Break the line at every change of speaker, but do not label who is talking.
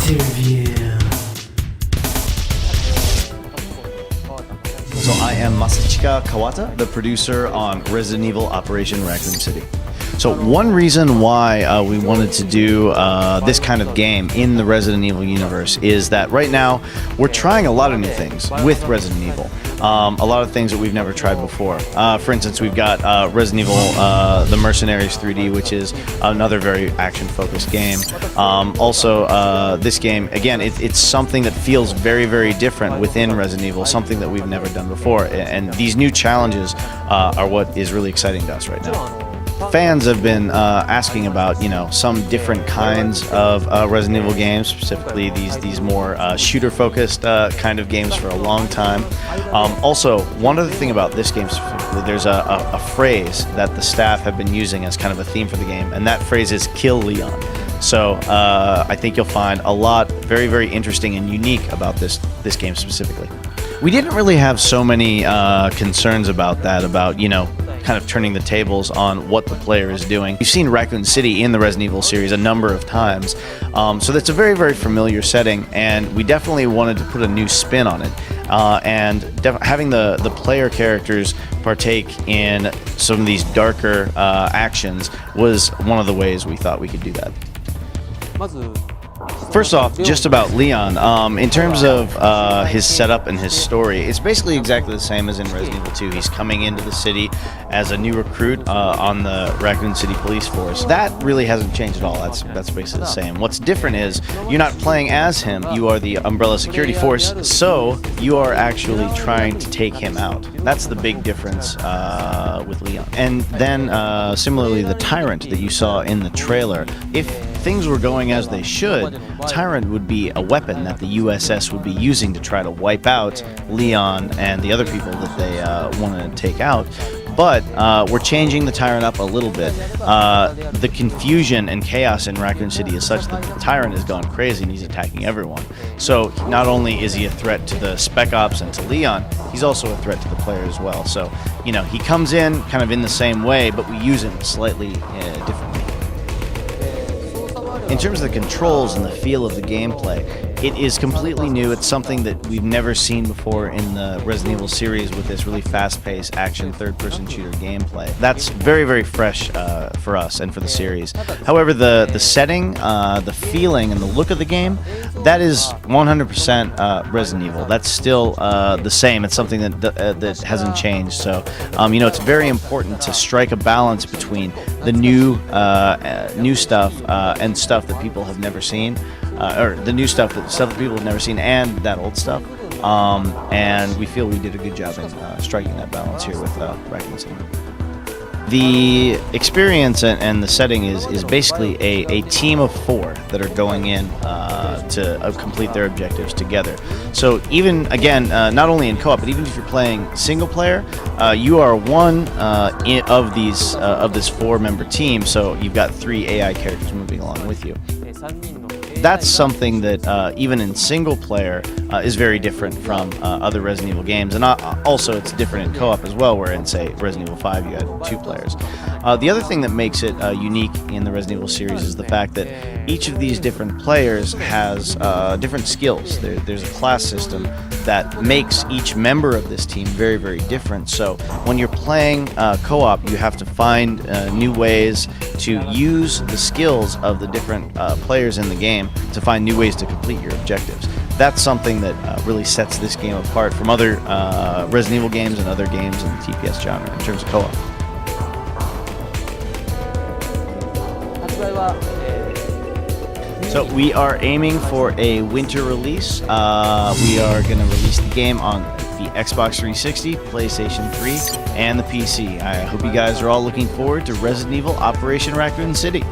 Interview.
So I am Masachika Kawata, the producer on Resident Evil Operation Raccoon City. So one reason why we wanted to do this kind of game in the Resident Evil universe is that right now we're trying a lot of new things with Resident Evil. A lot of things that we've never tried before. For instance, we've got Resident Evil The Mercenaries 3D, which is another very action-focused game. Also, this game, again, it's something that feels very, very different within Resident Evil, something that we've never done before. And these new challenges are what is really exciting to us right now. Fans have been asking about, some different kinds of Resident Evil games, specifically these more shooter-focused kind of games for a long time. Also, one other thing about this game specifically, there's a phrase that the staff have been using as kind of a theme for the game, and that phrase is "Kill Leon." So I think you'll find a lot very, very interesting and unique about this game specifically. We didn't really have so many concerns about that, kind of turning the tables on what the player is doing. We've seen Raccoon City in the Resident Evil series a number of times, so that's a very, very familiar setting, and we definitely wanted to put a new spin on it. Having the player characters partake in some of these darker actions was one of the ways we thought we could do that. First off, just about Leon, in terms of his setup and his story, it's basically exactly the same as in Resident Evil 2. He's coming into the city as a new recruit on the Raccoon City police force. That really hasn't changed at all. That's basically the same. What's different is you're not playing as him. You are the Umbrella Security Force, so you are actually trying to take him out. That's the big difference with Leon. And then, similarly, the Tyrant that you saw in the trailer, if things were going as they should, Tyrant would be a weapon that the USS would be using to try to wipe out Leon and the other people that they want to take out. But we're changing the Tyrant up a little bit. The confusion and chaos in Raccoon City is such that the Tyrant has gone crazy and he's attacking everyone. So not only is he a threat to the Spec Ops and to Leon, he's also a threat to the player as well. So, he comes in kind of in the same way, but we use him slightly differently. In terms of the controls and the feel of the gameplay, it is completely new. It's something that we've never seen before in the Resident Evil series with this really fast-paced action third-person shooter gameplay. That's very, very fresh for us and for the series. However, the setting, the feeling, and the look of the game, that is 100% Resident Evil. That's still the same. It's something that hasn't changed. So, it's very important to strike a balance between the new stuff and stuff that people have never seen, or the new stuff that people have never seen, and that old stuff. And we feel we did a good job in striking that balance here with Raccoon City. The experience and the setting is basically a team of 4 that are going in to complete their objectives together. So even, again, not only in co-op, but even if you're playing single player, you are one of this 4-member team, so you've got 3 AI characters moving along with you. That's something that even in single player is very different from other Resident Evil games, and also it's different in co-op as well, where in, say, Resident Evil 5 you had 2 players. The other thing that makes it unique in the Resident Evil series is the fact that each of these different players has different skills. There's a class system that makes each member of this team very, very different. So when you're playing co-op, you have to find new ways to use the skills of the different players in the game to find new ways to complete your objectives. That's something that really sets this game apart from other Resident Evil games and other games in the TPS genre in terms of co-op. So we are aiming for a winter release. We are going to release the game on the Xbox 360, PlayStation 3, and the PC. I hope you guys are all looking forward to Resident Evil Operation Raccoon City.